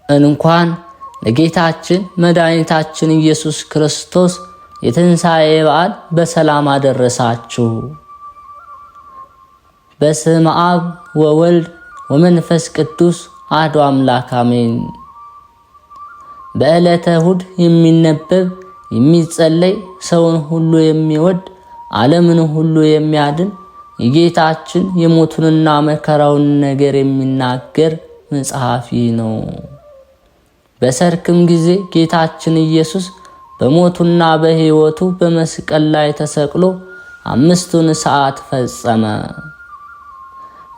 እንኳን ለጌታችን መድኃኒታችን ኢየሱስ ክርስቶስ የትንሣኤ በዓል በሰላም አደረሳችሁ። በስመ አብ ወወልድ ወመንፈስ ቅዱስ አሐዱ አምላክ አሜን። በዕለተ እሑድ የሚነበብ የሚጸለይ ሰውን ሁሉ የሚወድ ዓለምን ሁሉ የሚያድን የጌታችን የሞቱንና መከራውን ነገር የሚናገር መጽሐፍ ነው። በሰርክም ጊዜ ጌታችን ኢየሱስ በሞቱና በሕይወቱ በመስቀል ላይ ተሰቅሎ 5 ሰዓት ፈጸመ።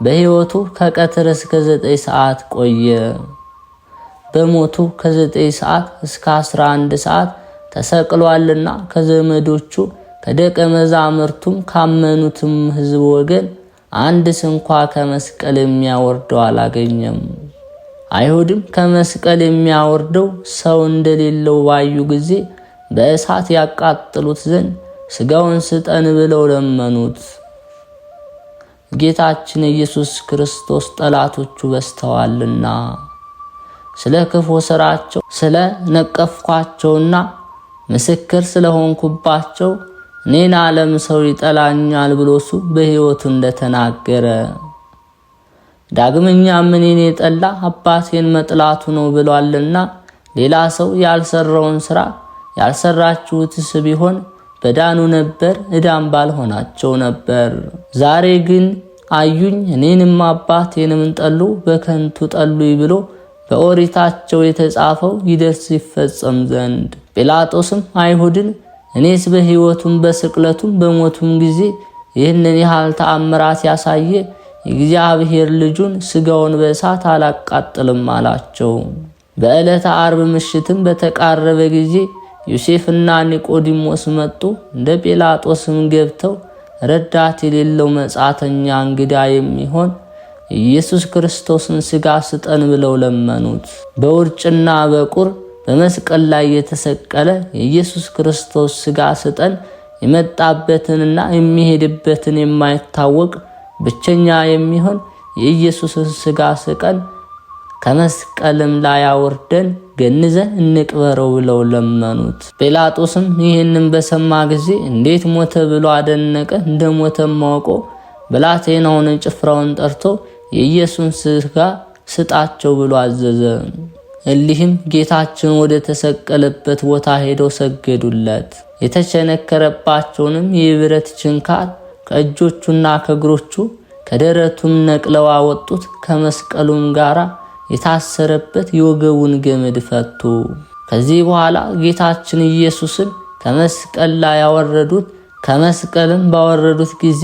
በሕይወቱ ከቀትር እስከ 9 ሰዓት ቆየ። በሞቱ ከ9 ሰዓት እስከ 11 ሰዓት ተሰቅሏልና ከዘመዶቹ ከደቀ መዛሙርቱም ካመኑትም ሕዝብ ወገን አንድ ስንኳ ከመስቀል የሚያወርደው አላገኘም። አይሁድም ከመስቀል የሚያወርደው ሰው እንደሌለው ባዩ ጊዜ በእሳት ያቃጥሉት ዘንድ ሥጋውን ስጠን ብለው ለመኑት። ጌታችን ኢየሱስ ክርስቶስ ጠላቶቹ በስተዋልና ስለ ክፉ ሥራቸው ስለ ነቀፍኳቸውና ምስክር ስለሆንኩባቸው እኔን ዓለም ሰው ይጠላኛል ብሎሱ በሕይወቱ እንደተናገረ ዳግመኛም እኔን የጠላ አባቴን መጥላቱ ነው ብሏልና ሌላ ሰው ያልሰራውን ሥራ ያልሰራችሁትስ ቢሆን በዳኑ ነበር፣ ዕዳም ባልሆናቸው ነበር። ዛሬ ግን አዩኝ እኔንም አባቴንም ጠሉ፣ በከንቱ ጠሉኝ ብሎ በኦሪታቸው የተጻፈው ይደርስ ይፈጸም ዘንድ ጲላጦስም አይሁድን እኔስ በሕይወቱም በስቅለቱም በሞቱም ጊዜ ይህንን ያህል ተአምራት ያሳየ የእግዚአብሔር ልጁን ሥጋውን በእሳት አላቃጥልም አላቸው። በዕለተ ዓርብ ምሽትም በተቃረበ ጊዜ ዮሴፍና ኒቆዲሞስ መጡ። እንደ ጲላጦስም ገብተው ረዳት የሌለው መጻተኛ እንግዳ የሚሆን ኢየሱስ ክርስቶስን ሥጋ ስጠን ብለው ለመኑት። በውርጭና በቁር በመስቀል ላይ የተሰቀለ የኢየሱስ ክርስቶስ ሥጋ ስጠን፣ የመጣበትንና የሚሄድበትን የማይታወቅ ብቸኛ የሚሆን የኢየሱስን ሥጋ ስቀን፣ ከመስቀልም ላይ አውርደን ገንዘን እንቅበረው ብለው ለመኑት። ጲላጦስም ይህንን በሰማ ጊዜ እንዴት ሞተ ብሎ አደነቀ። እንደ ሞተም አውቆ ብላቴናውን ጭፍራውን ጠርቶ የኢየሱስን ሥጋ ስጣቸው ብሎ አዘዘ። እሊህም ጌታችን ወደ ተሰቀለበት ቦታ ሄደው ሰገዱለት። የተቸነከረባቸውንም የብረት ችንካር ከእጆቹና ከእግሮቹ ከደረቱም ነቅለው አወጡት። ከመስቀሉም ጋር የታሰረበት የወገቡን ገመድ ፈቱ። ከዚህ በኋላ ጌታችን ኢየሱስን ከመስቀል ላይ ያወረዱት። ከመስቀልም ባወረዱት ጊዜ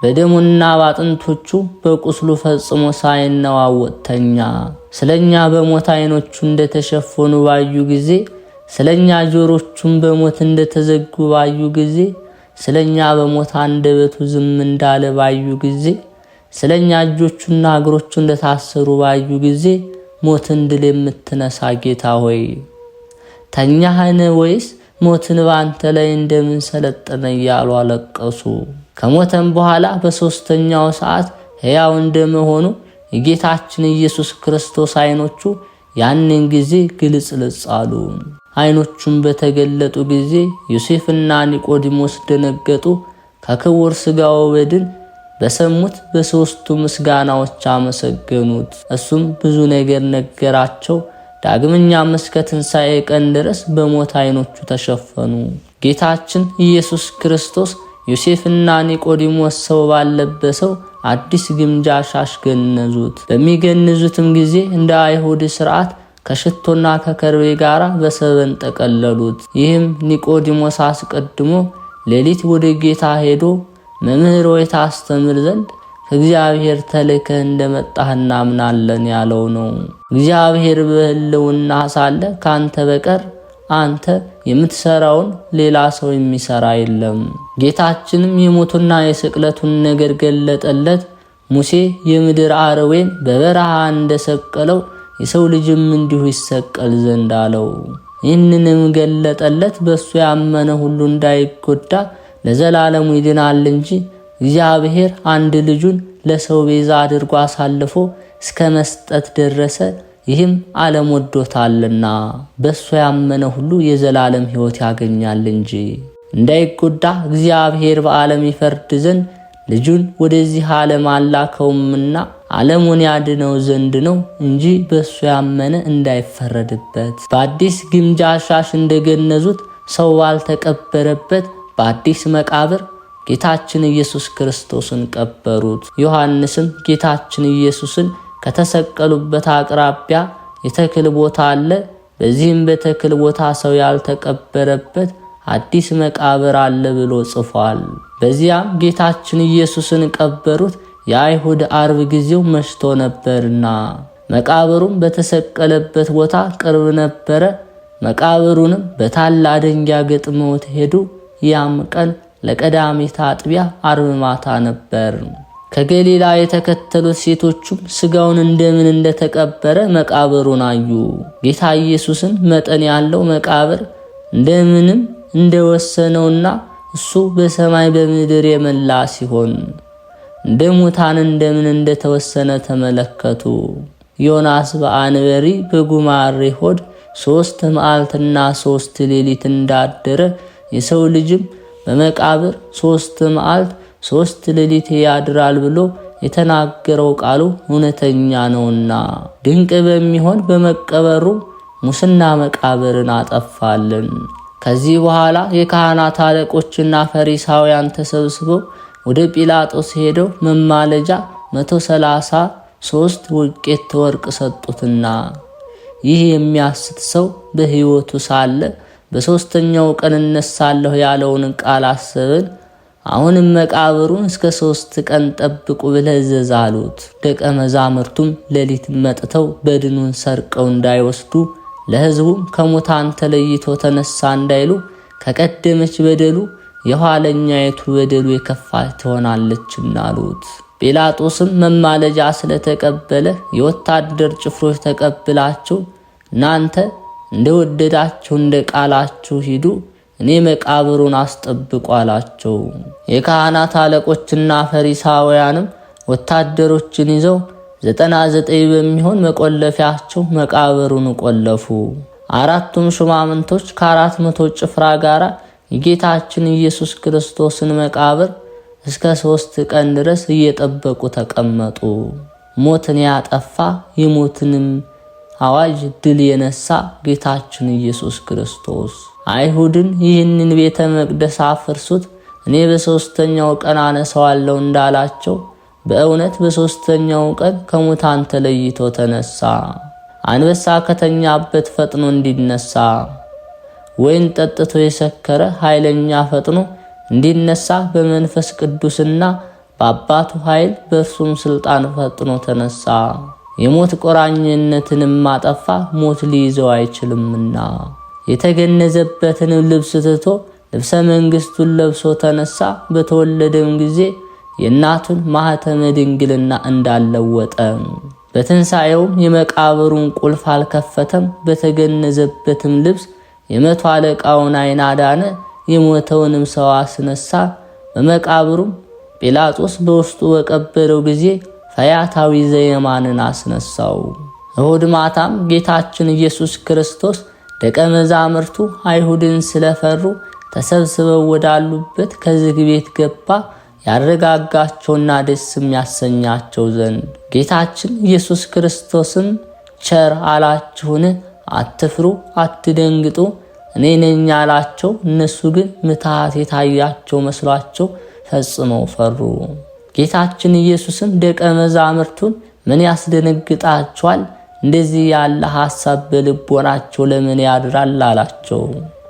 በደሙና ባጥንቶቹ በቁስሉ ፈጽሞ ሳይነዋወጥ ተኛ። ስለኛ በሞት ዓይኖቹ እንደተሸፈኑ ባዩ ጊዜ፣ ስለኛ ጆሮቹም በሞት እንደተዘጉ ባዩ ጊዜ፣ ስለኛ በሞት አንደበቱ ዝም እንዳለ ባዩ ጊዜ፣ ስለኛ እጆቹና እግሮቹ እንደታሰሩ ባዩ ጊዜ ሞትን ድል የምትነሳ ጌታ ሆይ ተኛህን ወይስ ሞትን ባንተ ላይ እንደምን ሰለጠነ እያሉ አለቀሱ። ከሞተም በኋላ በ3ኛው ሰዓት ሕያው እንደመሆኑ የጌታችን ኢየሱስ ክርስቶስ ዓይኖቹ ያንን ጊዜ ግልጽልጽ አሉ። ዓይኖቹም በተገለጡ ጊዜ ዮሴፍና ኒቆዲሞስ ደነገጡ። ከክቡር ሥጋው በድን በሰሙት በሦስቱ ምስጋናዎች አመሰገኑት። እሱም ብዙ ነገር ነገራቸው። ዳግመኛም እስከ ትንሣኤ ቀን ድረስ በሞት ዓይኖቹ ተሸፈኑ። ጌታችን ኢየሱስ ክርስቶስ ዮሴፍና ኒቆዲሞስ ሰው ባለበሰው አዲስ ግምጃ ሻሽ ገነዙት። በሚገንዙትም ጊዜ እንደ አይሁድ ሥርዓት ከሽቶና ከከርቤ ጋር በሰበን ጠቀለሉት። ይህም ኒቆዲሞስ አስቀድሞ ሌሊት ወደ ጌታ ሄዶ መምህር ሆይ ታስተምር ዘንድ ከእግዚአብሔር ተልከህ እንደመጣህ እናምናለን ያለው ነው። እግዚአብሔር በሕልውና ሳለ ካንተ በቀር አንተ የምትሰራውን ሌላ ሰው የሚሰራ የለም። ጌታችንም የሞቱና የስቅለቱን ነገር ገለጠለት። ሙሴ የምድር አረዌን በበረሃ እንደሰቀለው የሰው ልጅም እንዲሁ ይሰቀል ዘንድ አለው። ይህንንም ገለጠለት። በሱ ያመነ ሁሉ እንዳይጎዳ ለዘላለሙ ይድናል እንጂ እግዚአብሔር አንድ ልጁን ለሰው ቤዛ አድርጎ አሳልፎ እስከ መስጠት ደረሰ። ይህም ዓለም ወዶታልና በእሱ ያመነ ሁሉ የዘላለም ሕይወት ያገኛል እንጂ እንዳይጎዳ እግዚአብሔር በዓለም ይፈርድ ዘንድ ልጁን ወደዚህ ዓለም አላከውምና ዓለሙን ያድነው ዘንድ ነው እንጂ በእሱ ያመነ እንዳይፈረድበት። በአዲስ ግምጃ ሻሽ እንደገነዙት ሰው ባልተቀበረበት በአዲስ መቃብር ጌታችን ኢየሱስ ክርስቶስን ቀበሩት። ዮሐንስም ጌታችን ኢየሱስን ከተሰቀሉበት አቅራቢያ የተክል ቦታ አለ፣ በዚህም በተክል ቦታ ሰው ያልተቀበረበት አዲስ መቃብር አለ ብሎ ጽፏል። በዚያም ጌታችን ኢየሱስን ቀበሩት። የአይሁድ አርብ ጊዜው መሽቶ ነበርና መቃብሩም በተሰቀለበት ቦታ ቅርብ ነበረ። መቃብሩንም በታላቅ ድንጋይ ገጥመውት ሄዱ። ያም ቀን ለቀዳሚት አጥቢያ አርብ ማታ ነበር። ከገሊላ የተከተሉት ሴቶቹም ስጋውን እንደምን እንደተቀበረ መቃብሩን አዩ። ጌታ ኢየሱስን መጠን ያለው መቃብር እንደምንም እንደወሰነውና እሱ በሰማይ በምድር የመላ ሲሆን እንደ ሙታን እንደምን እንደተወሰነ ተመለከቱ። ዮናስ በአንበሪ በጉማሬ ሆድ 3 መዓልትና 3 ሌሊት እንዳደረ የሰው ልጅም በመቃብር 3 መዓልት 3 ሌሊት ያድራል ብሎ የተናገረው ቃሉ እውነተኛ ነውና ድንቅ በሚሆን በመቀበሩ ሙስና መቃብርን አጠፋልን። ከዚህ በኋላ የካህናት አለቆችና ፈሪሳውያን ተሰብስበው ወደ ጲላጦስ ሄደው መማለጃ 133 ውቄት ወርቅ ሰጡትና ይህ የሚያስት ሰው በሕይወቱ ሳለ በሶስተኛው ቀን እነሳለሁ ያለውን ቃል አሰብን። አሁንም መቃብሩን እስከ 3 ቀን ጠብቁ ብለህ እዘዝ አሉት። ደቀ መዛሙርቱም ሌሊት መጥተው በድኑን ሰርቀው እንዳይወስዱ ለሕዝቡም ከሙታን ተለይቶ ተነሳ እንዳይሉ ከቀደመች በደሉ የኋለኛይቱ በደሉ የከፋች ትሆናለችና አሉት። ጲላጦስም መማለጃ ስለተቀበለ የወታደር ጭፍሮች ተቀብላቸው እናንተ እንደወደዳችሁ እንደ ቃላችሁ ሂዱ፣ እኔ መቃብሩን አስጠብቁ አላቸው። የካህናት አለቆችና ፈሪሳውያንም ወታደሮችን ይዘው 99 በሚሆን መቆለፊያቸው መቃብሩን ቆለፉ። 4ቱም ሹማምንቶች ከ400 ጭፍራ ጋር የጌታችን ኢየሱስ ክርስቶስን መቃብር እስከ 3 ቀን ድረስ እየጠበቁ ተቀመጡ። ሞትን ያጠፋ የሞትንም አዋጅ ድል የነሳ ጌታችን ኢየሱስ ክርስቶስ አይሁድን ይህንን ቤተ መቅደስ አፍርሱት፣ እኔ በ3ኛው ቀን አነሳዋለሁ እንዳላቸው በእውነት በ3ኛው ቀን ከሙታን ተለይቶ ተነሳ። አንበሳ ከተኛበት ፈጥኖ እንዲነሳ፣ ወይን ጠጥቶ የሰከረ ኃይለኛ ፈጥኖ እንዲነሳ በመንፈስ ቅዱስና በአባቱ ኃይል በእርሱም ስልጣን ፈጥኖ ተነሳ። የሞት ቆራኝነትንም ማጠፋ፣ ሞት ሊይዘው አይችልምና የተገነዘበትን ልብስ ትቶ ልብሰ መንግስቱን ለብሶ ተነሳ። በተወለደም ጊዜ የእናቱን ማኅተመ ድንግልና እንዳለወጠ በትንሣኤውም የመቃብሩን ቁልፍ አልከፈተም። በተገነዘበትም ልብስ የ100 አለቃውን ዓይን አዳነ። የሞተውንም ሰው አስነሳ። በመቃብሩም ጲላጦስ በውስጡ በቀበረው ጊዜ ፈያታዊ ዘየማንን አስነሳው። እሁድ ማታም ጌታችን ኢየሱስ ክርስቶስ ደቀ መዛሙርቱ አይሁድን ስለፈሩ ተሰብስበው ወዳሉበት ከዝግ ቤት ገባ፣ ያረጋጋቸውና ደስ የሚያሰኛቸው ዘንድ። ጌታችን ኢየሱስ ክርስቶስም ቸር አላችሁን? አትፍሩ፣ አትደንግጡ፣ እኔ ነኝ አላቸው። እነሱ ግን ምትሃት የታያቸው መስሏቸው ፈጽመው ፈሩ። ጌታችን ኢየሱስም ደቀ መዛሙርቱን ምን ያስደነግጣቸዋል? እንደዚህ ያለ ሐሳብ በልቦናቸው ለምን ያድራል አላቸው።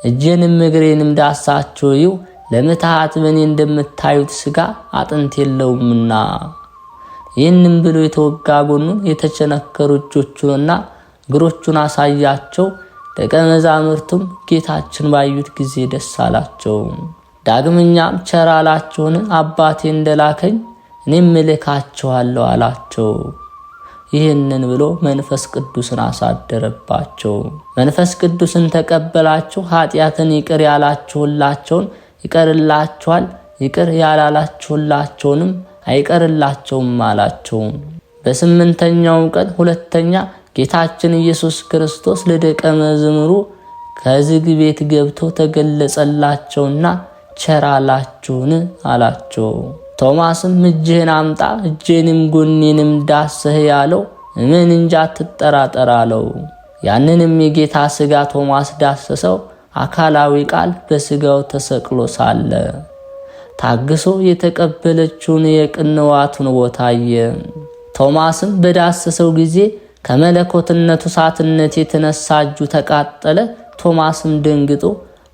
እጄንም እግሬንም ዳሳችሁ እዩ፣ ለምትሃት በእኔ እንደምታዩት ሥጋ አጥንት የለውምና። ይህንም ብሎ የተወጋ ጎኑን የተቸነከሩ እጆቹንና እግሮቹን አሳያቸው። ደቀ መዛሙርቱም ጌታችን ባዩት ጊዜ ደስ አላቸው። ዳግመኛም ቸር አላችሁን? አባቴ እንደላከኝ እኔም እልካችኋለሁ አላቸው። ይህንን ብሎ መንፈስ ቅዱስን አሳደረባቸው። መንፈስ ቅዱስን ተቀበላቸው። ኃጢአትን ይቅር ያላችሁላቸውን ይቀርላቸዋል፣ ይቅር ያላላችሁላቸውንም አይቀርላቸውም አላቸው። በ8ኛው ቀን ሁለተኛ ጌታችን ኢየሱስ ክርስቶስ ለደቀ መዝሙሩ ከዝግ ቤት ገብቶ ተገለጸላቸውና ቸር አላችሁን አላቸው። ቶማስም እጅህን አምጣ እጄንም ጎኔንም ዳስህ ያለው እመን እንጂ አትጠራጠር አለው። ያንንም የጌታ ሥጋ ቶማስ ዳሰሰው። አካላዊ ቃል በሥጋው ተሰቅሎ ሳለ ታግሶ የተቀበለችውን የቅንዋቱን ቦታ አየ። ቶማስም በዳሰሰው ጊዜ ከመለኮትነቱ እሳትነት የተነሳ እጁ ተቃጠለ። ቶማስም ደንግጦ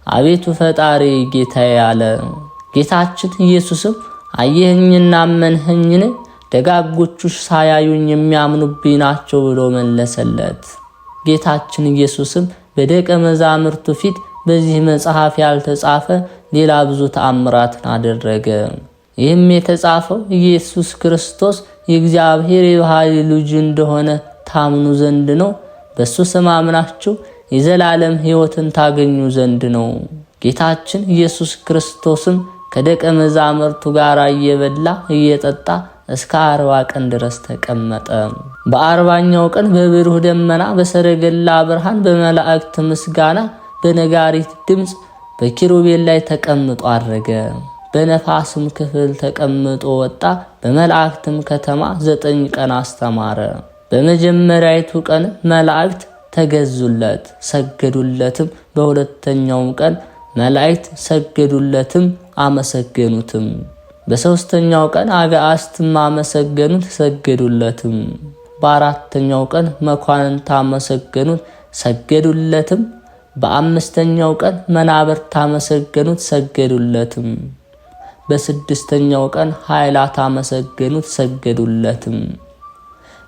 አቤቱ ፈጣሪ ጌታዬ አለ። ጌታችን ኢየሱስም አየኸኝና አመንኸኝን? ደጋጎቹስ ሳያዩኝ የሚያምኑብኝ ናቸው ብሎ መለሰለት። ጌታችን ኢየሱስም በደቀ መዛሙርቱ ፊት በዚህ መጽሐፍ ያልተጻፈ ሌላ ብዙ ተአምራትን አደረገ። ይህም የተጻፈው ኢየሱስ ክርስቶስ የእግዚአብሔር የባሕሪ ልጅ እንደሆነ ታምኑ ዘንድ ነው። በሱ ስም አምናችሁ የዘላለም ሕይወትን ታገኙ ዘንድ ነው። ጌታችን ኢየሱስ ክርስቶስም ከደቀ መዛሙርቱ ጋር እየበላ እየጠጣ እስከ 40 ቀን ድረስ ተቀመጠ። በ40ኛው ቀን በብሩህ ደመና በሰረገላ ብርሃን በመላእክት ምስጋና በነጋሪት ድምጽ በኪሩቤል ላይ ተቀምጦ አረገ። በነፋስም ክፍል ተቀምጦ ወጣ። በመላእክትም ከተማ 9 ቀን አስተማረ። በመጀመሪያይቱ ቀን መላእክት ተገዙለት ሰገዱለትም። በሁለተኛውም ቀን መላእክት ሰገዱለትም አመሰገኑትም። በሶስተኛው ቀን አጋዕዝትም አመሰገኑት ሰገዱለትም። በአራተኛው ቀን መኳንንት አመሰገኑት ሰገዱለትም። በአምስተኛው ቀን መናብርት አመሰገኑት ሰገዱለትም። በስድስተኛው ቀን ኃይላት አመሰገኑት ሰገዱለትም።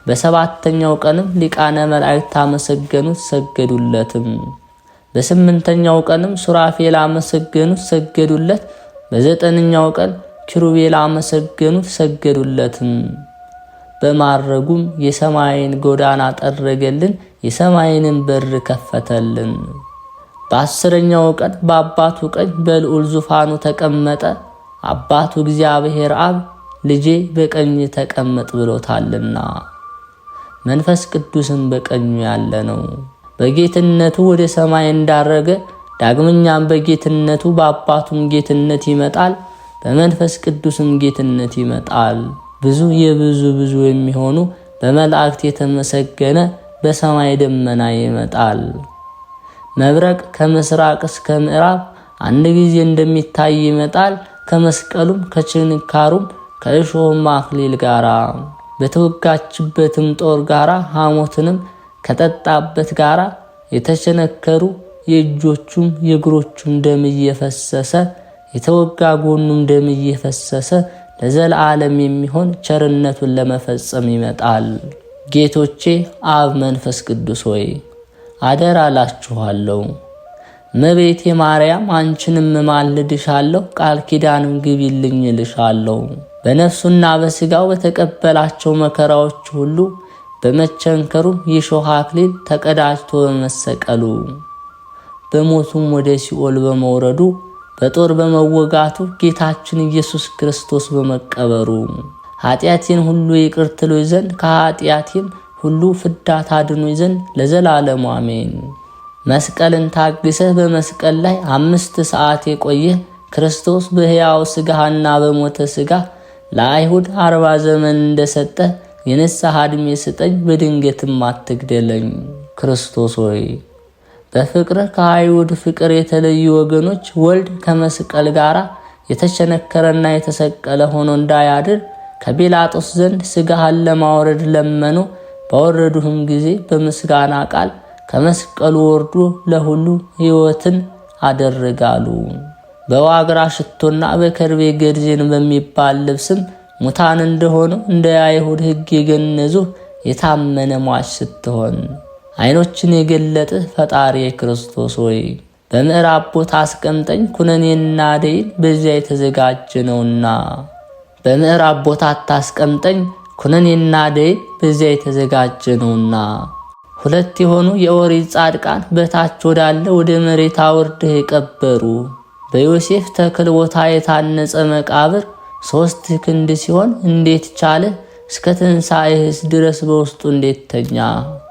በሰባተኛው ቀንም ሊቃነ መላእክት አመሰገኑት ሰገዱለትም። በስምንተኛው ቀንም ሱራፌል አመሰገኑት ሰገዱለት። በዘጠነኛው ቀን ኪሩቤል አመሰገኑት ሰገዱለትም። በማረጉም የሰማይን ጎዳና ጠረገልን፣ የሰማይንም በር ከፈተልን። በ10ኛው ቀን በአባቱ ቀኝ በልዑል ዙፋኑ ተቀመጠ። አባቱ እግዚአብሔር አብ ልጄ በቀኝ ተቀመጥ ብሎታልና መንፈስ ቅዱስም በቀኙ ያለ ነው። በጌትነቱ ወደ ሰማይ እንዳረገ ዳግመኛም በጌትነቱ በአባቱም ጌትነት ይመጣል፣ በመንፈስ ቅዱስም ጌትነት ይመጣል። ብዙ የብዙ የሚሆኑ በመላእክት የተመሰገነ በሰማይ ደመና ይመጣል። መብረቅ ከምስራቅ እስከ ምዕራብ አንድ ጊዜ እንደሚታይ ይመጣል። ከመስቀሉም ከችንካሩም ከእሾህም አክሊል ጋራ በተወጋችበትም ጦር ጋራ ሐሞትንም ከጠጣበት ጋራ የተቸነከሩ የእጆቹም የእግሮቹም ደም እየፈሰሰ የተወጋ ጎኑም ደም እየፈሰሰ ለዘላለም የሚሆን ቸርነቱን ለመፈጸም ይመጣል። ጌቶቼ አብ መንፈስ ቅዱስ ሆይ አደራ እላችኋለሁ። እመቤቴ ማርያም አንቺንም ማልድሻለሁ፣ ቃል ኪዳንም ግቢልኝ እልሻለሁ። በነፍሱና በሥጋው በተቀበላቸው መከራዎች ሁሉ በመቸንከሩ የሾህ አክሊል ተቀዳጅቶ በመሰቀሉ በሞቱም ወደ ሲኦል በመውረዱ በጦር በመወጋቱ ጌታችን ኢየሱስ ክርስቶስ በመቀበሩ ኃጢአቴን ሁሉ ይቅር ትሉኝ ዘንድ ከኃጢአቴም ሁሉ ፍዳ ታድኑኝ ዘንድ ለዘላለሙ አሜን። መስቀልን ታግሰህ በመስቀል ላይ 5 ሰዓት የቆየህ ክርስቶስ በሕያው ሥጋህና በሞተ ሥጋ ለአይሁድ 40 ዘመን እንደሰጠ የንስሐ ዕድሜ ስጠኝ፣ በድንገትም አትግደለኝ። ክርስቶስ ሆይ በፍቅርህ ከአይሁድ ፍቅር የተለዩ ወገኖች ወልድ ከመስቀል ጋር የተቸነከረና የተሰቀለ ሆኖ እንዳያድር ከጲላጦስ ዘንድ ሥጋህን ለማውረድ ለመኑ። ባወረዱህም ጊዜ በምስጋና ቃል ከመስቀሉ ወርዶ ለሁሉ ሕይወትን አደረጋሉ። በዋግራ ሽቶና በከርቤ ገርዜን በሚባል ልብስም ሙታን እንደሆኑ እንደ አይሁድ ሕግ የገነዙ የታመነ ሟች ስትሆን ዓይኖችን የገለጥህ ፈጣሪ ክርስቶስ ሆይ በምዕራብ ቦታ አስቀምጠኝ፣ ኩነኔና ደይን በዚያ የተዘጋጀ ነውና። በምዕራብ ቦታ አታስቀምጠኝ፣ ኩነኔና ደይን በዚያ የተዘጋጀ ነውና። 2 የሆኑ የኦሪት ጻድቃን በታች ወዳለ ወደ መሬት አውርደህ የቀበሩ በዮሴፍ ተክል ቦታ የታነጸ መቃብር 3 ክንድ ሲሆን እንዴት ቻለ? እስከ ትንሣኤህስ ድረስ በውስጡ እንዴት ተኛ?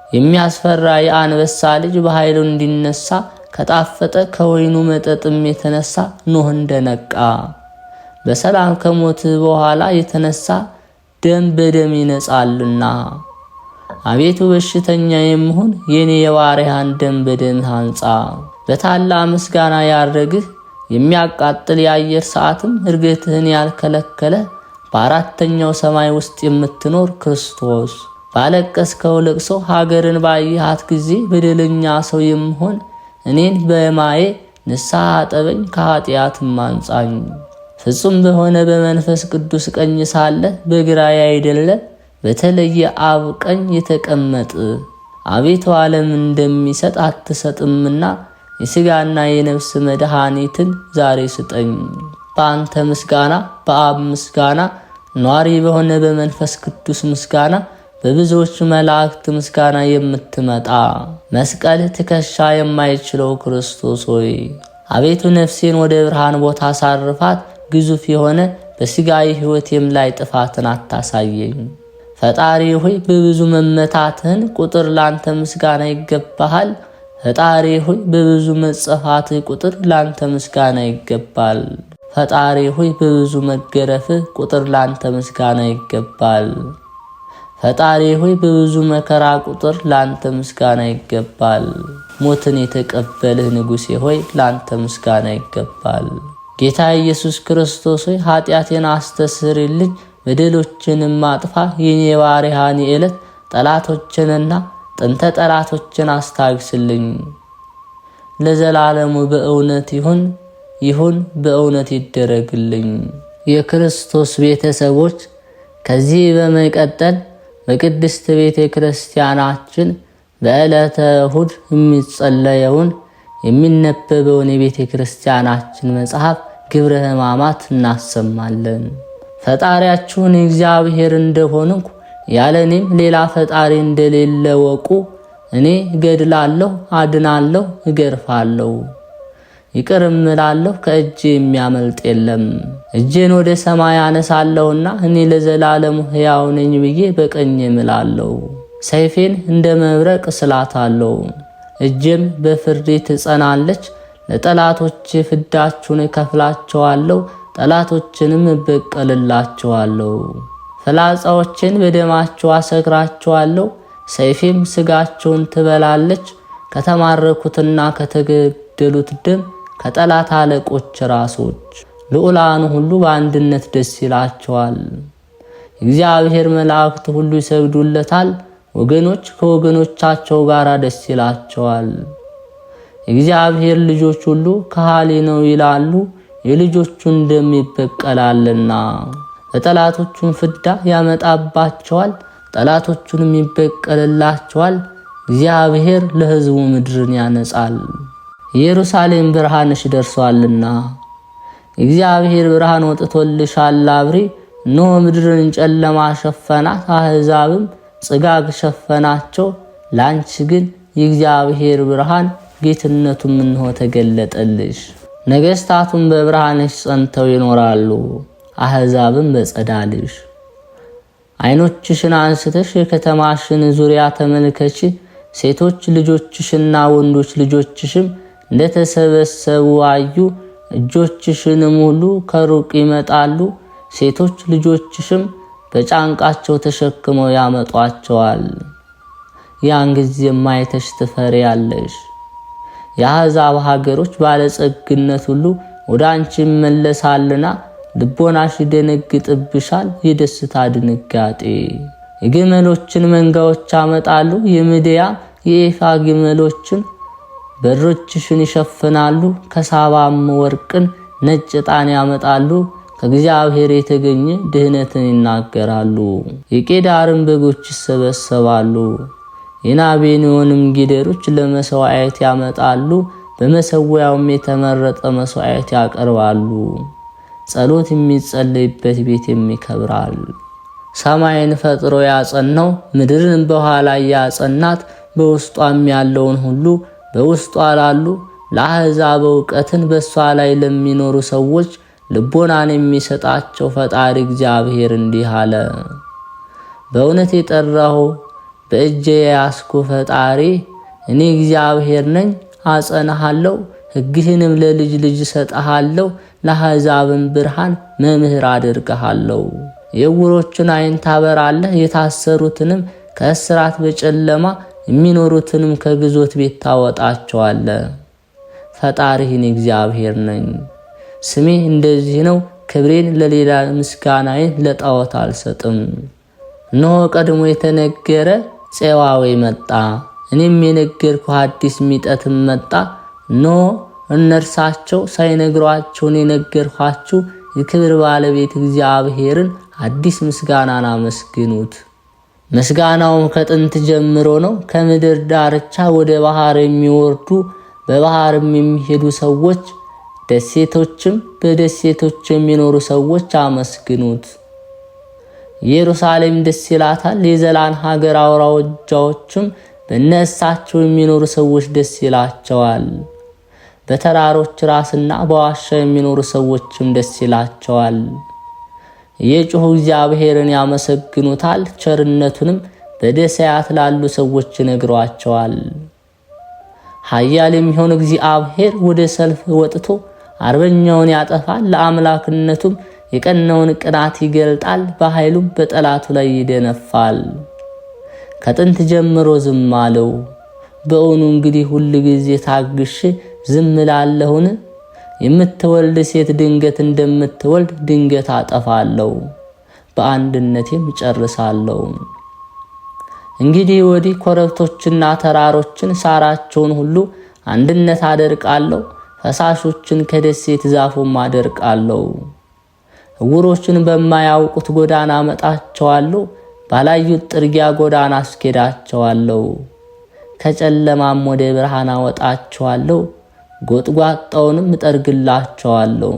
የሚያስፈራ የአንበሳ ልጅ በኃይሉ እንዲነሳ ከጣፈጠ ከወይኑ መጠጥም የተነሳ ኖህ እንደነቃ በሰላም ከሞት በኋላ የተነሳ ደም በደም ይነጻልና አቤቱ በሽተኛ የምሆን የኔ የባሪያህን ደም በደም አንጻ። በታላቅ ምስጋና ያረግህ የሚያቃጥል የአየር ሰዓትም እርግጥህን ያልከለከለ በአራተኛው ሰማይ ውስጥ የምትኖር ክርስቶስ ባለቀስከው ለቅሶ ሀገርን ባየሃት ጊዜ በደለኛ ሰው የምሆን እኔን በማዬ ንስሐ አጠበኝ ከኃጢአትም አንጻኝ። ፍጹም በሆነ በመንፈስ ቅዱስ ቀኝ ሳለ በግራዬ አይደለ በተለየ አብ ቀኝ የተቀመጥ አቤቱ ዓለም እንደሚሰጥ አትሰጥምና የሥጋና የነፍስ መድኃኒትን ዛሬ ስጠኝ። በአንተ ምስጋና በአብ ምስጋና ኗሪ በሆነ በመንፈስ ቅዱስ ምስጋና በብዙዎች መላእክት ምስጋና የምትመጣ መስቀል ትከሻ የማይችለው ክርስቶስ ሆይ አቤቱ ነፍሴን ወደ ብርሃን ቦታ አሳርፋት። ግዙፍ የሆነ በሥጋዊ ሕይወቴም ላይ ጥፋትን አታሳየኝ። ፈጣሪ ሆይ በብዙ መመታትህን ቁጥር ላንተ ምስጋና ይገባሃል። ፈጣሪ ሆይ በብዙ መጸፋትህ ቁጥር ላንተ ምስጋና ይገባል። ፈጣሪ ሆይ በብዙ መገረፍህ ቁጥር ላንተ ምስጋና ይገባል። ፈጣሪ ሆይ በብዙ መከራ ቁጥር ላንተ ምስጋና ይገባል። ሞትን የተቀበልህ ንጉሴ ሆይ ላንተ ምስጋና ይገባል። ጌታ ኢየሱስ ክርስቶስ ሆይ ኃጢአቴን አስተስርልኝ፣ በደሎችንም አጥፋ። የኔ ባሪያህን የዕለት ጠላቶችንና ጥንተ ጠላቶችን አስታግስልኝ። ለዘላለሙ በእውነት ይሁን በእውነት ይደረግልኝ። የክርስቶስ ቤተሰቦች ከዚህ በመቀጠል በቅድስት ቤተ ክርስቲያናችን በዕለተ እሁድ የሚጸለየውን የሚነበበውን የቤተ ክርስቲያናችን መጽሐፍ ግብረ ሕማማት እናሰማለን። ፈጣሪያችሁን እግዚአብሔር እንደሆንኩ ያለኔም ሌላ ፈጣሪ እንደሌለ ወቁ። እኔ እገድላለሁ፣ አድናለሁ፣ እገርፋለሁ፣ ይቅርም እላለሁ፣ ከእጄ የሚያመልጥ የለም። እጄን ወደ ሰማይ አነሳለሁና እኔ ለዘላለሙ ሕያው ነኝ ብዬ በቀኝ እምላለሁ። ሰይፌን እንደ መብረቅ እስላታለሁ፣ እጄም በፍርዴ ትጸናለች። ለጠላቶቼ ፍዳችሁን እከፍላቸዋለሁ፣ ጠላቶችንም እበቀልላቸዋለሁ። ፍላጻዎችን በደማቸው አሰክራቸዋለሁ፣ ሰይፌም ስጋቸውን ትበላለች። ከተማረኩትና ከተገደሉት ደም ከጠላት አለቆች ራሶች ልዑላኑ ሁሉ በአንድነት ደስ ይላቸዋል። እግዚአብሔር መላእክት ሁሉ ይሰግዱለታል፣ ወገኖች ከወገኖቻቸው ጋር ደስ ይላቸዋል። እግዚአብሔር ልጆች ሁሉ ከሃሊ ነው ይላሉ፣ የልጆቹን ደም ይበቀላልና። ለጠላቶቹም ፍዳ ያመጣባቸዋል፣ ጠላቶቹንም ይበቀልላቸዋል። እግዚአብሔር ለሕዝቡ ምድርን ያነጻል፣ ኢየሩሳሌም ብርሃንሽ ደርሷልና። እግዚአብሔር ብርሃን ወጥቶልሻል አብሪ። እነሆ ምድርን ጨለማ ሸፈናት፣ አሕዛብም ጽጋግ ሸፈናቸው። ላንቺ ግን የእግዚአብሔር ብርሃን ጌትነቱም እንሆ ተገለጠልሽ። ነገሥታቱም በብርሃንሽ ጸንተው ይኖራሉ፣ አሕዛብም በጸዳልሽ። ዓይኖችሽን አንስተሽ የከተማሽን ዙሪያ ተመልከቺ። ሴቶች ልጆችሽና ወንዶች ልጆችሽም እንደተሰበሰቡ አዩ። እጆችሽንም ሁሉ ከሩቅ ይመጣሉ፣ ሴቶች ልጆችሽም በጫንቃቸው ተሸክመው ያመጧቸዋል። ያን ጊዜም አይተሽ ትፈሪያለሽ። የአሕዛብ ሀገሮች ባለጸግነት ሁሉ ወደ አንቺ ይመለሳልና ልቦናሽ ይደነግጥብሻል፣ የደስታ ድንጋጤ። የግመሎችን መንጋዎች ያመጣሉ፣ የምድያም የኤፋ ግመሎችን በሮችሽን ይሸፍናሉ። ከሳባም ወርቅን ነጭ ዕጣን ያመጣሉ፣ ከእግዚአብሔር የተገኘ ድህነትን ይናገራሉ። የቄዳርም በጎች ይሰበሰባሉ፣ የናቤንዮንም ጊደሮች ለመሥዋዕት ያመጣሉ። በመሠዊያውም የተመረጠ መሥዋዕት ያቀርባሉ። ጸሎት የሚጸለይበት ቤት የሚከብራል። ሰማይን ፈጥሮ ያጸናው ምድርን በኋላ ያጸናት፣ በውስጧም ያለውን ሁሉ በውስጧ ላሉ ለአሕዛብ ዕውቀትን በሷ ላይ ለሚኖሩ ሰዎች ልቦናን የሚሰጣቸው ፈጣሪ እግዚአብሔር እንዲህ አለ። በእውነት የጠራሁ በእጄ ያስኩ ፈጣሪ እኔ እግዚአብሔር ነኝ። አጸናሃለሁ፣ ሕግህንም ለልጅ ልጅ ሰጣሃለሁ። ለአሕዛብም ብርሃን መምህር አድርገሃለሁ። የዕውሮችን ዓይን ታበራለህ፣ የታሰሩትንም ከእስራት በጨለማ የሚኖሩትንም ከግዞት ቤት ታወጣቸዋለህ። ፈጣሪህን እግዚአብሔር ነኝ። ስሜ እንደዚህ ነው። ክብሬን ለሌላ ምስጋናዬን ለጣዖት አልሰጥም። እነሆ ቀድሞ የተነገረ ፄዋዌ መጣ፣ እኔም የነገርኩህ አዲስ ሚጠትም መጣ። እነሆ እነርሳቸው ሳይነግሯቸውን የነገርኋችሁ የክብር ባለቤት እግዚአብሔርን አዲስ ምስጋናን አመስግኑት። ምስጋናውም ከጥንት ጀምሮ ነው። ከምድር ዳርቻ ወደ ባህር የሚወርዱ በባህርም የሚሄዱ ሰዎች፣ ደሴቶችም በደሴቶች የሚኖሩ ሰዎች አመስግኑት። ኢየሩሳሌም ደስ ይላታል፣ የዘላን ሀገር አውራጃዎችም በእነሳቸው የሚኖሩ ሰዎች ደስ ይላቸዋል። በተራሮች ራስና በዋሻ የሚኖሩ ሰዎችም ደስ ይላቸዋል። የጮሁ እግዚአብሔርን ያመሰግኑታል፣ ቸርነቱንም በደሴያት ላሉ ሰዎች ይነግሯቸዋል። ኃያል የሚሆን እግዚአብሔር ወደ ሰልፍ ወጥቶ አርበኛውን ያጠፋል። ለአምላክነቱም የቀናውን ቅናት ይገልጣል፣ በኃይሉም በጠላቱ ላይ ይደነፋል። ከጥንት ጀምሮ ዝም አለው። በእውኑ እንግዲህ ሁል ጊዜ ታግሼ ዝም እላለሁን? የምትወልድ ሴት ድንገት እንደምትወልድ ድንገት አጠፋለሁ፣ በአንድነቴም ጨርሳለሁ። እንግዲህ ወዲህ ኮረብቶችና ተራሮችን ሳራቸውን ሁሉ አንድነት አደርቃለሁ፣ ፈሳሾችን ከደሴት ዛፉም አደርቃለሁ። ዕውሮችን በማያውቁት ጎዳና አመጣቸዋለሁ፣ ባላዩት ጥርጊያ ጎዳና አስኬዳቸዋለሁ። ከጨለማም ወደ ብርሃን አወጣቸዋለሁ፣ ጎጥጓጣውንም እጠርግላቸዋለሁ።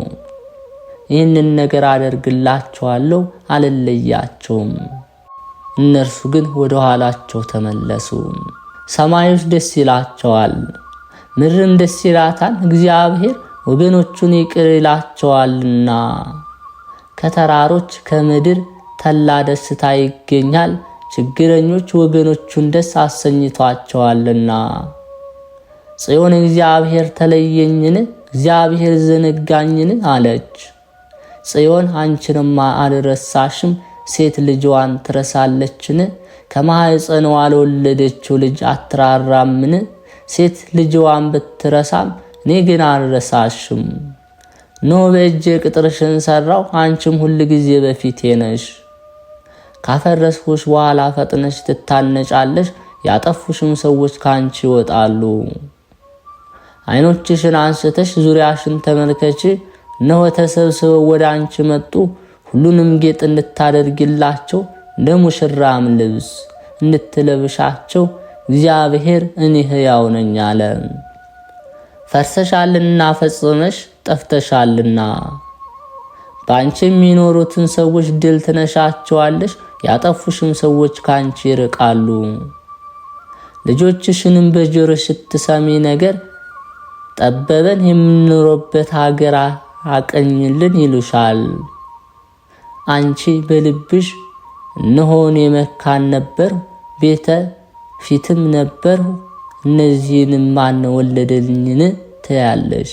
ይህንን ነገር አደርግላቸዋለሁ፣ አልለያቸውም። እነርሱ ግን ወደ ኋላቸው ተመለሱ። ሰማዮች ደስ ይላቸዋል፣ ምድርም ደስ ይላታል፣ እግዚአብሔር ወገኖቹን ይቅር ይላቸዋልና። ከተራሮች ከምድር ተላ ደስታ ይገኛል፣ ችግረኞች ወገኖቹን ደስ አሰኝቷቸዋልና። ጽዮን እግዚአብሔር ተለየኝን? እግዚአብሔር ዘነጋኝን? አለች። ጽዮን አንቺንማ አልረሳሽም፣ ሴት ልጅዋን ትረሳለችን? ከማኅፀኗ ለወለደችው ልጅ አትራራምን? ሴት ልጅዋን ብትረሳም እኔ ግን አልረሳሽም። ኖ በእጄ ቅጥርሽን ሰራው፣ አንቺም ሁል ጊዜ በፊቴ ነሽ። ካፈረስኩሽ በኋላ ፈጥነሽ ትታነጫለሽ፣ ያጠፉሽም ሰዎች ካንቺ ይወጣሉ። ዓይኖችሽን አንስተሽ ዙሪያሽን ተመልከቺ፣ እነሆ ተሰብስበው ወደ አንቺ መጡ። ሁሉንም ጌጥ እንድታደርግላቸው እንደ ሙሽራም ልብስ እንድትለብሻቸው እግዚአብሔር እኔ ሕያው ነኝ አለ። ፈርሰሻልና ፈጽመሽ ጠፍተሻልና በአንቺ የሚኖሩትን ሰዎች ድል ትነሻቸዋለሽ፣ ያጠፉሽም ሰዎች ካንቺ ይርቃሉ። ልጆችሽንም በጆሮሽ ስትሰሚ ነገር ጠበበን፣ የምንኖርበት ሀገር አቀኝልን ይሉሻል። አንቺ በልብሽ እነሆን የመካን ነበር፣ ቤተ ፊትም ነበር፣ እነዚህንም ማን ወለደልኝን ትያለሽ።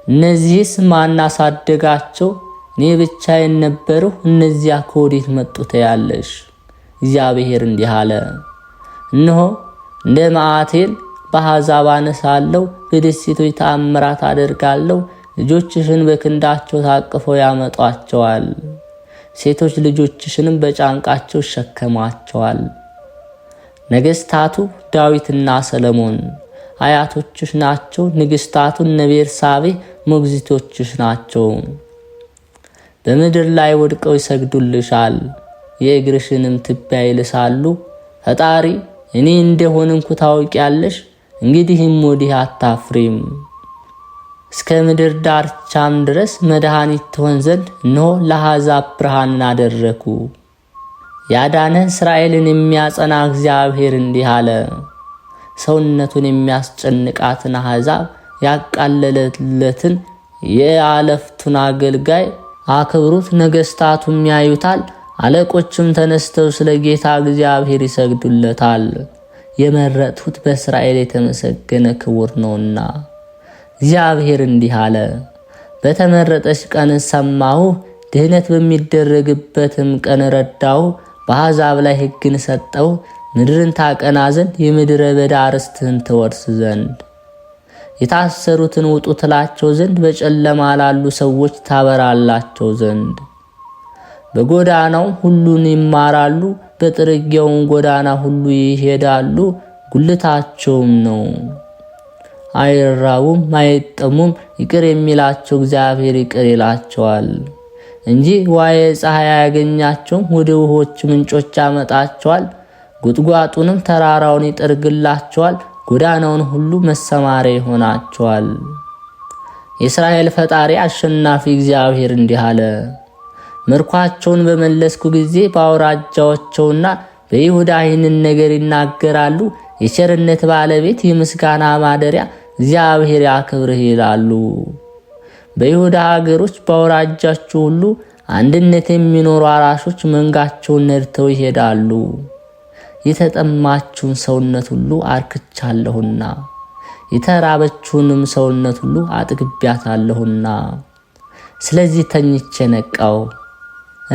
እነዚህስ ማን አሳደጋቸው? እኔ ብቻዬን ነበርሁ፣ እነዚያ ከወዴት መጡ ትያለሽ። እግዚአብሔር እንዲህ አለ፣ እነሆ እንደ መዓቴን በአሕዛብ አነሳለሁ፣ በደሴቶች ተአምራት አደርጋለሁ። ልጆችሽን በክንዳቸው ታቅፈው ያመጧቸዋል፣ ሴቶች ልጆችሽንም በጫንቃቸው ይሸከሟቸዋል። ነገሥታቱ ዳዊትና ሰለሞን አያቶችሽ ናቸው፣ ንግሥታቱ እነ ቤርሳቤህ ሞግዚቶችሽ ናቸው። በምድር ላይ ወድቀው ይሰግዱልሻል፣ የእግርሽንም ትቢያ ይልሳሉ። ፈጣሪ እኔ እንደሆንኩ ታውቂያለሽ፣ እንግዲህም ወዲህ አታፍሪም። እስከ ምድር ዳርቻም ድረስ መድኃኒት ትሆን ዘንድ እነሆ ለአሕዛብ ብርሃንን አደረኩ። ያዳነ እስራኤልን የሚያጸና እግዚአብሔር እንዲህ አለ፣ ሰውነቱን የሚያስጨንቃትን አሕዛብ ያቃለለለትን የአለፍቱን አገልጋይ አክብሩት። ነገሥታቱም ያዩታል፣ አለቆችም ተነስተው ስለ ጌታ እግዚአብሔር ይሰግዱለታል። የመረጥሁት በእስራኤል የተመሰገነ ክቡር ነውና። እግዚአብሔር እንዲህ አለ፣ በተመረጠች ቀን ሰማሁ፣ ድህነት በሚደረግበትም ቀን ረዳሁ። በአሕዛብ ላይ ሕግን ሰጠው፣ ምድርን ታቀና ዘንድ የምድረ በዳ ርስትህን ትወርስ ዘንድ። የታሰሩትን ውጡ ትላቸው ዘንድ፣ በጨለማ ላሉ ሰዎች ታበራላቸው ዘንድ። በጎዳናው ሁሉን ይማራሉ፣ በጥርጊያውም ጎዳና ሁሉ ይሄዳሉ። ጉልታቸውም ነው፣ አይራቡም አይጠሙም። ይቅር የሚላቸው እግዚአብሔር ይቅር ይላቸዋል እንጂ ዋየ ፀሐይ አያገኛቸውም። ወደ ውሆች ምንጮች ያመጣቸዋል፣ ጉጥጓጡንም ተራራውን ይጠርግላቸዋል። ጎዳናውን ሁሉ መሰማሪያ ይሆናቸዋል። የእስራኤል ፈጣሪ አሸናፊ እግዚአብሔር እንዲህ አለ፣ ምርኳቸውን በመለስኩ ጊዜ በአውራጃዎቸውና በይሁዳ ይህንን ነገር ይናገራሉ። የቸርነት ባለቤት የምስጋና ማደሪያ እግዚአብሔር ያክብርህ ይላሉ። በይሁዳ ሀገሮች በአውራጃችሁ ሁሉ አንድነት የሚኖሩ አራሾች መንጋቸውን ነድተው ይሄዳሉ። የተጠማችውን ሰውነት ሁሉ አርክቻለሁና የተራበችውንም ሰውነት ሁሉ አጥግቢያታለሁና። ስለዚህ ተኝቼ ነቃው፣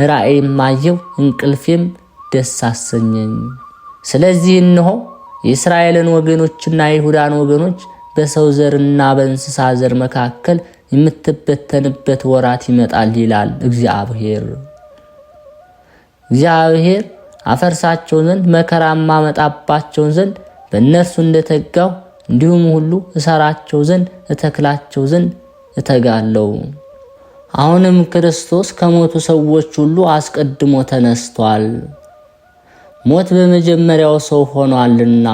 ራእይም አየሁ፣ እንቅልፌም ደስ አሰኘኝ። ስለዚህ እነሆ የእስራኤልን ወገኖችና የይሁዳን ወገኖች በሰው ዘርና በእንስሳ ዘር መካከል የምትበተንበት ወራት ይመጣል ይላል እግዚአብሔር። እግዚአብሔር አፈርሳቸው ዘንድ መከራም ማመጣባቸውን ዘንድ በእነርሱ እንደተጋው እንዲሁም ሁሉ እሰራቸው ዘንድ እተክላቸው ዘንድ እተጋለው። አሁንም ክርስቶስ ከሞቱ ሰዎች ሁሉ አስቀድሞ ተነስቷል። ሞት በመጀመሪያው ሰው ሆኗልና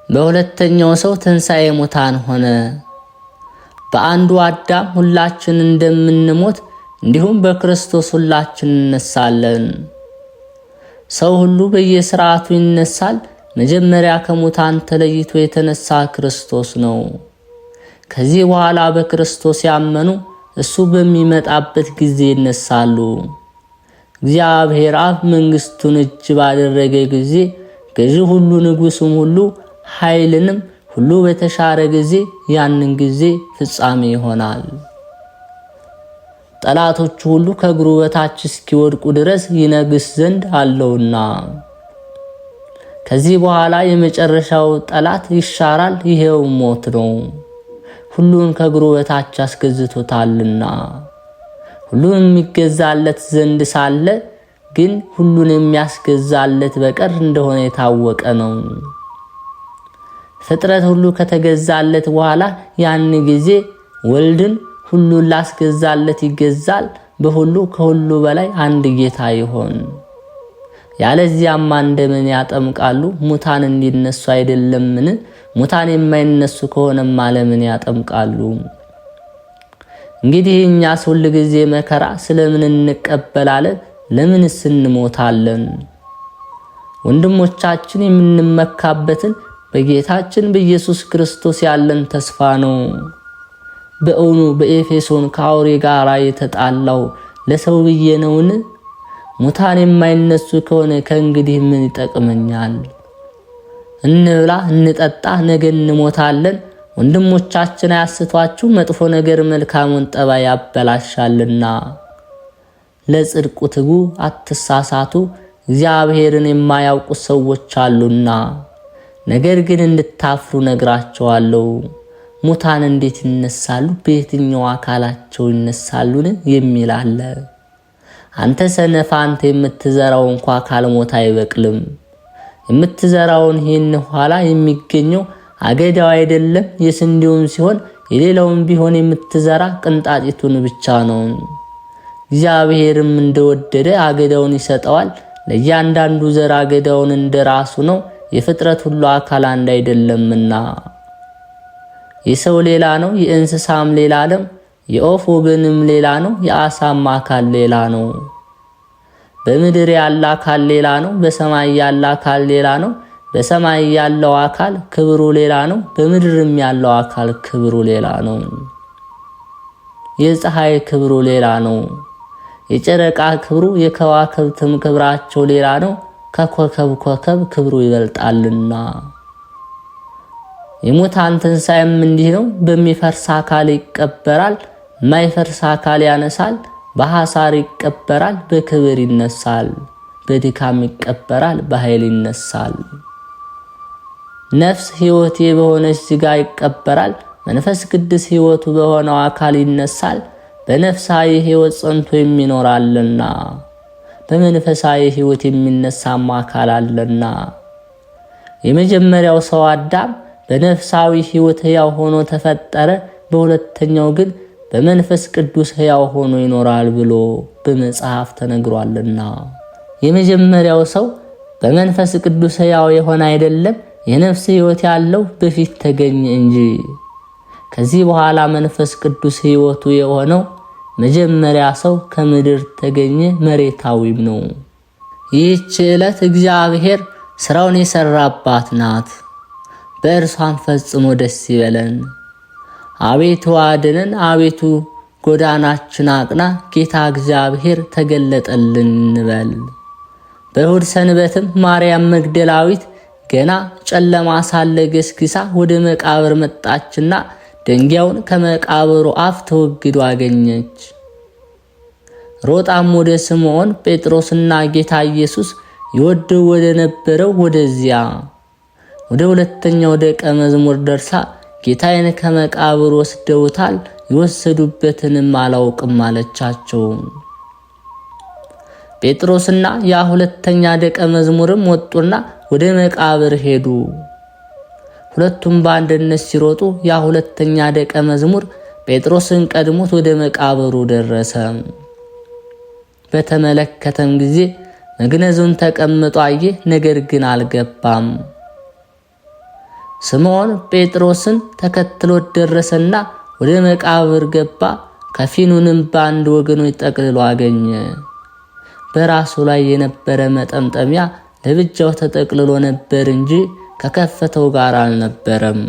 በሁለተኛው ሰው ትንሣኤ ሙታን ሆነ። በአንዱ አዳም ሁላችን እንደምንሞት እንዲሁም በክርስቶስ ሁላችን እንነሳለን። ሰው ሁሉ በየሥርዓቱ ይነሳል። መጀመሪያ ከሙታን ተለይቶ የተነሳ ክርስቶስ ነው። ከዚህ በኋላ በክርስቶስ ያመኑ እሱ በሚመጣበት ጊዜ ይነሳሉ። እግዚአብሔር አብ መንግሥቱን እጅ ባደረገ ጊዜ ገዢ ሁሉ ንጉሥም ሁሉ ኃይልንም ሁሉ በተሻረ ጊዜ ያንን ጊዜ ፍጻሜ ይሆናል። ጠላቶቹ ሁሉ ከእግሩ በታች እስኪወድቁ ድረስ ይነግስ ዘንድ አለውና። ከዚህ በኋላ የመጨረሻው ጠላት ይሻራል፣ ይሄው ሞት ነው። ሁሉን ከእግሩ በታች አስገዝቶታልና። ሁሉን የሚገዛለት ዘንድ ሳለ ግን ሁሉን የሚያስገዛለት በቀር እንደሆነ የታወቀ ነው። ፍጥረት ሁሉ ከተገዛለት በኋላ ያን ጊዜ ወልድን ሁሉን ላስገዛለት ይገዛል፣ በሁሉ ከሁሉ በላይ አንድ ጌታ ይሆን። ያለዚያማ እንደምን ያጠምቃሉ? ሙታን እንዲነሱ አይደለምን? ሙታን የማይነሱ ከሆነማ ለምን ያጠምቃሉ? እንግዲህ እኛስ ሁል ጊዜ መከራ ስለምን እንቀበላለን? ለምንስ እንሞታለን? ወንድሞቻችን የምንመካበትን በጌታችን በኢየሱስ ክርስቶስ ያለን ተስፋ ነው። በእውኑ በኤፌሶን ከአውሬ ጋር የተጣላው ለሰው ብዬ ነውን? ሙታን የማይነሱ ከሆነ ከእንግዲህ ምን ይጠቅመኛል? እንብላ እንጠጣ፣ ነገ እንሞታለን። ወንድሞቻችን አያስቷችሁ፣ መጥፎ ነገር መልካሙን ጠባይ ያበላሻልና። ለጽድቁ ትጉ፣ አትሳሳቱ፣ እግዚአብሔርን የማያውቁ ሰዎች አሉና። ነገር ግን እንድታፍሩ ነግራቸዋለሁ። ሙታን እንዴት ይነሳሉ? በየትኛው አካላቸው ይነሳሉን? የሚል አለ። አንተ ሰነፍ፣ አንተ የምትዘራው እንኳ ካልሞት አይበቅልም። የምትዘራውን ይህን ኋላ የሚገኘው አገዳው አይደለም የስንዴውም ሲሆን የሌላውም ቢሆን የምትዘራ ቅንጣጢቱን ብቻ ነው። እግዚአብሔርም እንደወደደ አገዳውን ይሰጠዋል። ለእያንዳንዱ ዘር አገዳውን እንደራሱ ነው። የፍጥረት ሁሉ አካል አንድ አይደለምና የሰው ሌላ ነው፣ የእንስሳም ሌላ ነው፣ የወፍ ወገንም ሌላ ነው፣ የአሳም አካል ሌላ ነው። በምድር ያለ አካል ሌላ ነው፣ በሰማይ ያለ አካል ሌላ ነው። በሰማይ ያለው አካል ክብሩ ሌላ ነው፣ በምድርም ያለው አካል ክብሩ ሌላ ነው። የፀሐይ ክብሩ ሌላ ነው፣ የጨረቃ ክብሩ የከዋክብትም ክብራቸው ሌላ ነው፣ ከኮከብ ኮከብ ክብሩ ይበልጣልና። የሙታን ትንሣኤም እንዲህ ነው። በሚፈርስ አካል ይቀበራል፣ የማይፈርስ አካል ያነሳል። በሐሳር ይቀበራል፣ በክብር ይነሳል። በድካም ይቀበራል፣ በኃይል ይነሳል። ነፍስ ሕይወቴ በሆነች ሥጋ ይቀበራል፣ መንፈስ ቅዱስ ሕይወቱ በሆነው አካል ይነሳል። በነፍሳዊ ሕይወት ጸንቶ የሚኖራልና በመንፈሳዊ ሕይወት የሚነሳም አካል አለና። የመጀመሪያው ሰው አዳም በነፍሳዊ ሕይወት ሕያው ሆኖ ተፈጠረ፣ በሁለተኛው ግን በመንፈስ ቅዱስ ሕያው ሆኖ ይኖራል ብሎ በመጽሐፍ ተነግሯልና። የመጀመሪያው ሰው በመንፈስ ቅዱስ ሕያው የሆነ አይደለም፣ የነፍስ ሕይወት ያለው በፊት ተገኘ እንጂ። ከዚህ በኋላ መንፈስ ቅዱስ ሕይወቱ የሆነው መጀመሪያ ሰው ከምድር ተገኘ፣ መሬታዊም ነው። ይህች ዕለት እግዚአብሔር ሥራውን የሠራባት ናት። በእርሷን ፈጽሞ ደስ ይበለን። አቤቱ አድነን፣ አቤቱ ጎዳናችን አቅና፣ ጌታ እግዚአብሔር ተገለጠልን እንበል። በእሁድ ሰንበትም ማርያም መግደላዊት ገና ጨለማ ሳለ ገስግሳ ወደ መቃብር መጣችና ድንጋዩን ከመቃብሩ አፍ ተወግዶ አገኘች። ሮጣም ወደ ስምዖን ጴጥሮስና ጌታ ኢየሱስ ይወደው ወደ ነበረው ወደዚያ ወደ ሁለተኛው ደቀ መዝሙር ደርሳ ጌታዬን ከመቃብር ወስደውታል፣ የወሰዱበትንም አላውቅም አለቻቸው። ጴጥሮስና ያ ሁለተኛ ደቀ መዝሙርም ወጡና ወደ መቃብር ሄዱ። ሁለቱም በአንድነት ሲሮጡ ያ ሁለተኛ ደቀ መዝሙር ጴጥሮስን ቀድሞት ወደ መቃብሩ ደረሰ። በተመለከተም ጊዜ መግነዙን ተቀምጦ አየ፣ ነገር ግን አልገባም። ስምዖን ጴጥሮስን ተከትሎ ደረሰና ወደ መቃብር ገባ። ከፊኑንም በአንድ ወገኖች ጠቅልሎ አገኘ። በራሱ ላይ የነበረ መጠምጠሚያ ለብቻው ተጠቅልሎ ነበር እንጂ ከከፈተው ጋር አልነበረም።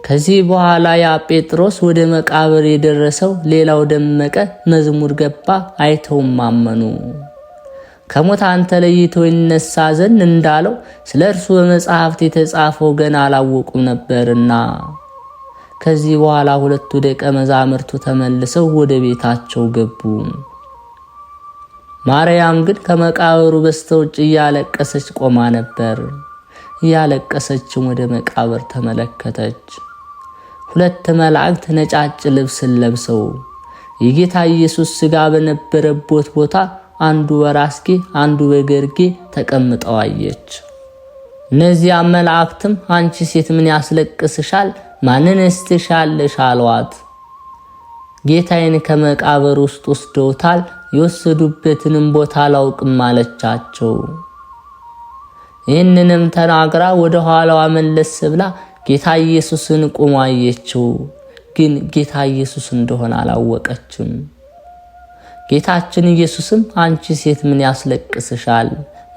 ከዚህ በኋላ ያ ጴጥሮስ ወደ መቃብር የደረሰው ሌላው ደመቀ መዝሙር ገባ፣ አይተውም አመኑ። ከሙታን ተለይቶ ይነሳ ዘንድ እንዳለው ስለ እርሱ በመጽሐፍት የተጻፈው ገና አላወቁም ነበርና። ከዚህ በኋላ ሁለቱ ደቀ መዛሙርቱ ተመልሰው ወደ ቤታቸው ገቡ። ማርያም ግን ከመቃብሩ በስተውጭ እያለቀሰች ቆማ ነበር። እያለቀሰችም ወደ መቃብር ተመለከተች። ሁለት መላእክት ነጫጭ ልብስን ለብሰው የጌታ ኢየሱስ ሥጋ በነበረበት ቦታ አንዱ በራስጌ አንዱ በግርጌ ተቀምጠው አየች። እነዚያ መላእክትም አንቺ ሴት ምን ያስለቅስሻል? ማንንስ ትሻለሽ? አሏት። ጌታዬን ከመቃብር ውስጥ ወስደውታል፣ የወሰዱበትንም ቦታ አላውቅም አለቻቸው። ይህንንም ተናግራ ወደ ኋላዋ መለስ ብላ ጌታ ኢየሱስን ቆሞ አየችው። ግን ጌታ ኢየሱስ እንደሆነ አላወቀችም። ጌታችን ኢየሱስም አንቺ ሴት ምን ያስለቅስሻል?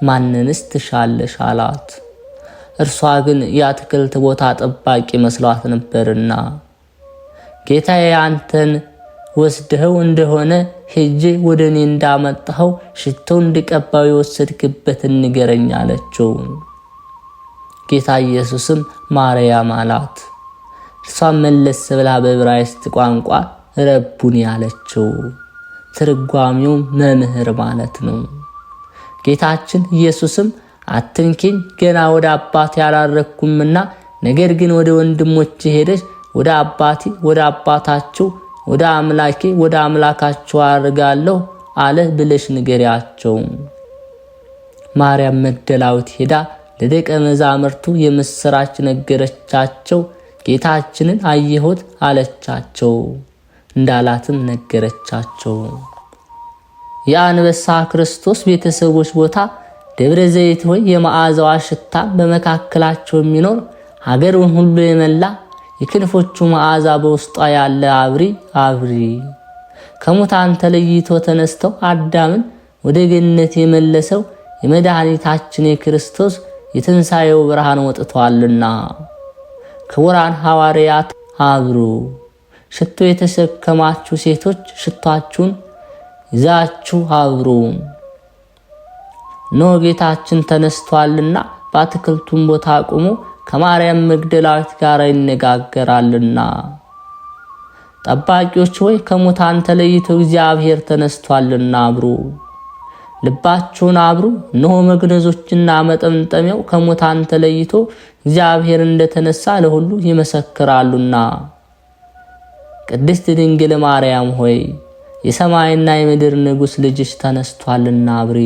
ማንንስ ትሻለሽ? አላት። እርሷ ግን የአትክልት ቦታ ጠባቂ መስሏት ነበርና ጌታዬ አንተን ወስደኸው እንደሆነ ሄጄ ወደ እኔ እንዳመጣኸው ሽቶ እንድቀባው የወሰድክበትን ንገረኝ አለችው። ጌታ ኢየሱስም ማርያም አላት። እርሷም መለስ ብላ በዕብራይስጥ ቋንቋ ረቡኒ አለችው። ትርጓሜውም መምህር ማለት ነው። ጌታችን ኢየሱስም አትንኪኝ፣ ገና ወደ አባቴ አላረግኩምና፣ ነገር ግን ወደ ወንድሞቼ ሄደሽ ወደ አባቴ ወደ አባታችሁ ወደ አምላኬ ወደ አምላካችሁ አርጋለሁ አለ ብለሽ ንገሪያቸው። ማርያም መግደላዊት ሄዳ ለደቀ መዛሙርቱ የምስራች ነገረቻቸው። ጌታችንን አየሁት አለቻቸው፣ እንዳላትም ነገረቻቸው። የአንበሳ ክርስቶስ ቤተሰቦች ቦታ ደብረ ዘይት ሆይ የመዓዛዋ ሽታ በመካከላቸው የሚኖር ሀገሩን ሁሉ የመላ የክንፎቹ መዓዛ በውስጧ ያለ አብሪ አብሪ። ከሙታን ተለይቶ ተነስተው አዳምን ወደ ገነት የመለሰው የመድኃኒታችን የክርስቶስ የትንሣኤው ብርሃን ወጥቷልና ክቡራን ሐዋርያት አብሩ። ሽቶ የተሸከማችሁ ሴቶች ሽቷችሁን ይዛችሁ አብሩ። እነሆ ጌታችን ተነስቷልና በአትክልቱም ቦታ ቆሞ ከማርያም መግደላዊት ጋር ይነጋገራልና። ጠባቂዎች ሆይ ከሙታን ተለይተው እግዚአብሔር ተነስቷልና አብሩ። ልባችሁን አብሩ። እነሆ መግነዞችና መጠምጠሚያው ከሙታን ተለይቶ እግዚአብሔር እንደተነሳ ለሁሉ ይመሰክራሉና። ቅድስት ድንግል ማርያም ሆይ የሰማይና የምድር ንጉሥ ልጅሽ ተነስቷልና አብሪ።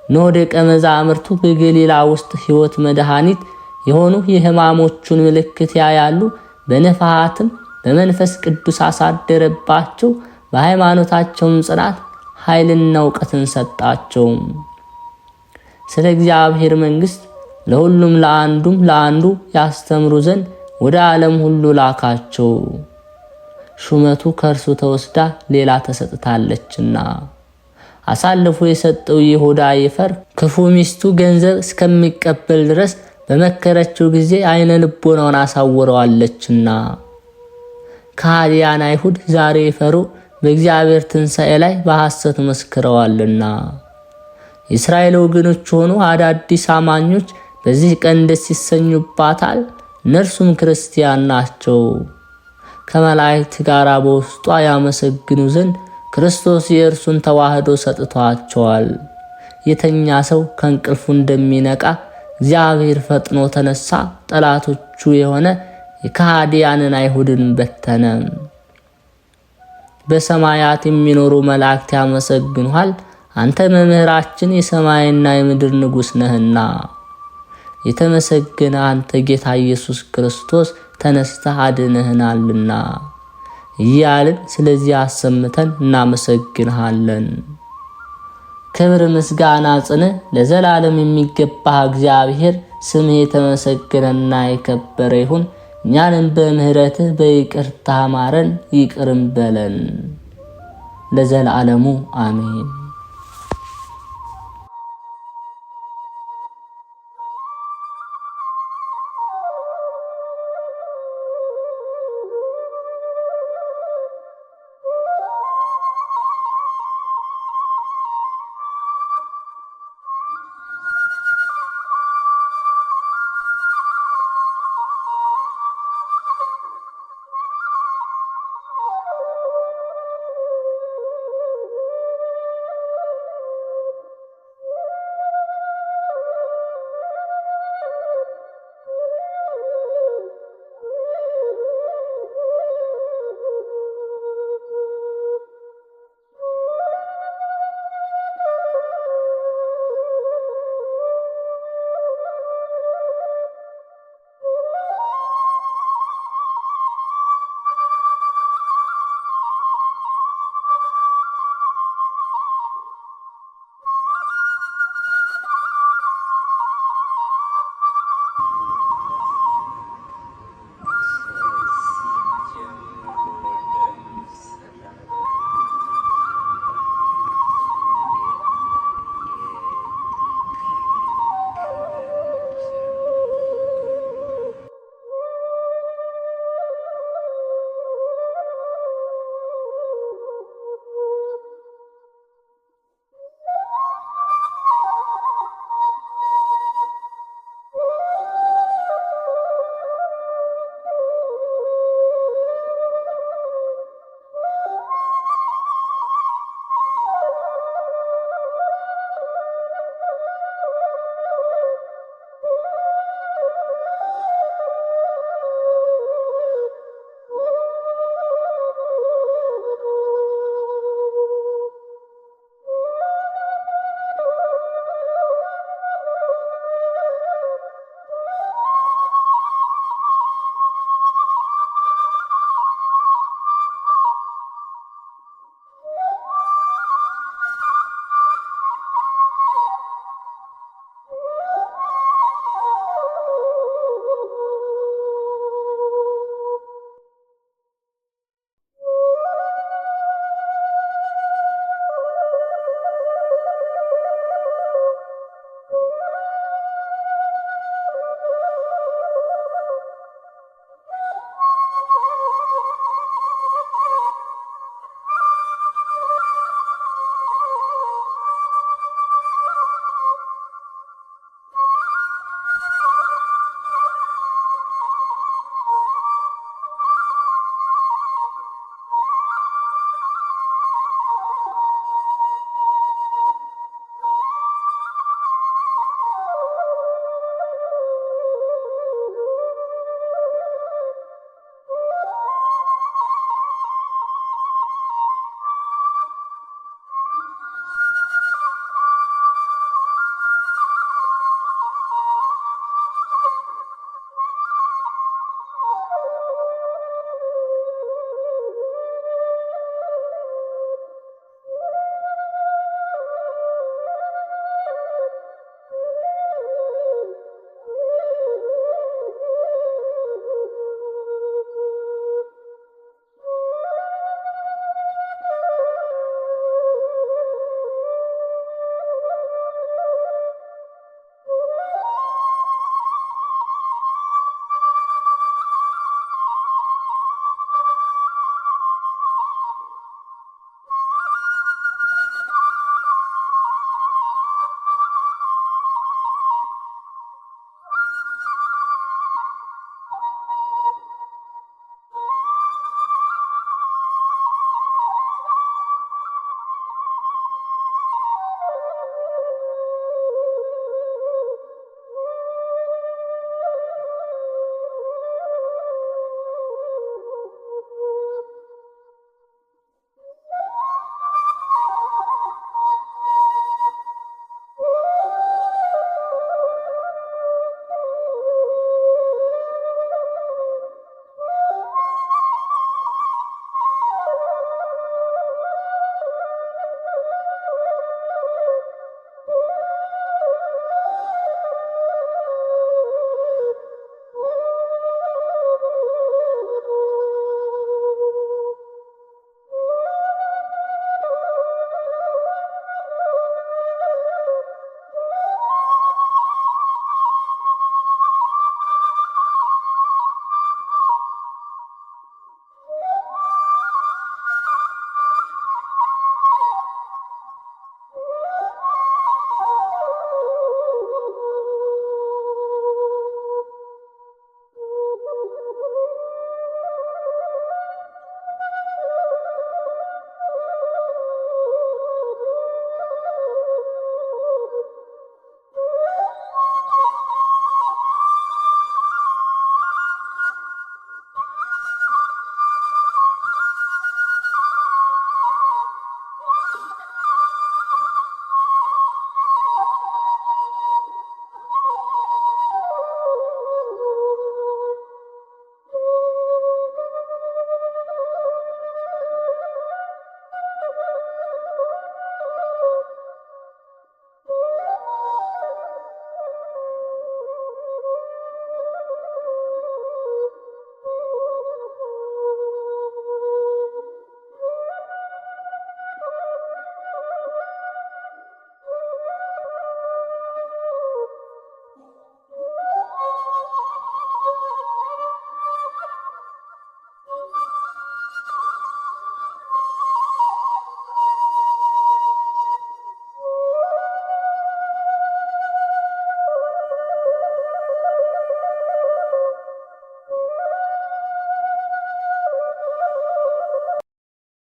እነሆ ደቀ መዛሙርቱ በገሊላ ውስጥ ሕይወት መድኃኒት የሆኑ የሕማሞቹን ምልክት ያያሉ። በነፋሃትም በመንፈስ ቅዱስ አሳደረባቸው። በሃይማኖታቸውም ጽናት ኃይልና ዕውቀትን ሰጣቸው። ስለ እግዚአብሔር መንግሥት ለሁሉም ለአንዱም ለአንዱ ያስተምሩ ዘንድ ወደ ዓለም ሁሉ ላካቸው። ሹመቱ ከእርሱ ተወስዳ ሌላ ተሰጥታለችና። አሳልፎ የሰጠው ይሁዳ ይፈር ክፉ ሚስቱ ገንዘብ እስከሚቀበል ድረስ በመከረችው ጊዜ አይነ ልቦናውን አሳውረዋለችና። ከሃዲያን አይሁድ ዛሬ ይፈሩ በእግዚአብሔር ትንሣኤ ላይ በሐሰት መስክረዋልና። የእስራኤል ወገኖች ሆኑ አዳዲስ አማኞች በዚህ ቀን ደስ ይሰኙባታል። እነርሱም ክርስቲያን ናቸው። ከመላእክት ጋር በውስጧ ያመሰግኑ ዘንድ ክርስቶስ የእርሱን ተዋህዶ ሰጥቷቸዋል። የተኛ ሰው ከእንቅልፉ እንደሚነቃ እግዚአብሔር ፈጥኖ ተነሳ። ጠላቶቹ የሆነ የከሃዲያንን አይሁድን በተነ። በሰማያት የሚኖሩ መላእክት ያመሰግኑሃል። አንተ መምህራችን የሰማይና የምድር ንጉሥ ነህና። የተመሰገነ አንተ ጌታ ኢየሱስ ክርስቶስ ተነስተህ አድነህናልና እያልን ስለዚህ አሰምተን እናመሰግንሃለን። ክብር ምስጋና ጽንዕ ለዘላለም የሚገባህ እግዚአብሔር ስምህ የተመሰገነና የከበረ ይሁን። እኛንም በምህረትህ በይቅርታ ማረን፣ ይቅርም በለን ለዘላለሙ አሜን።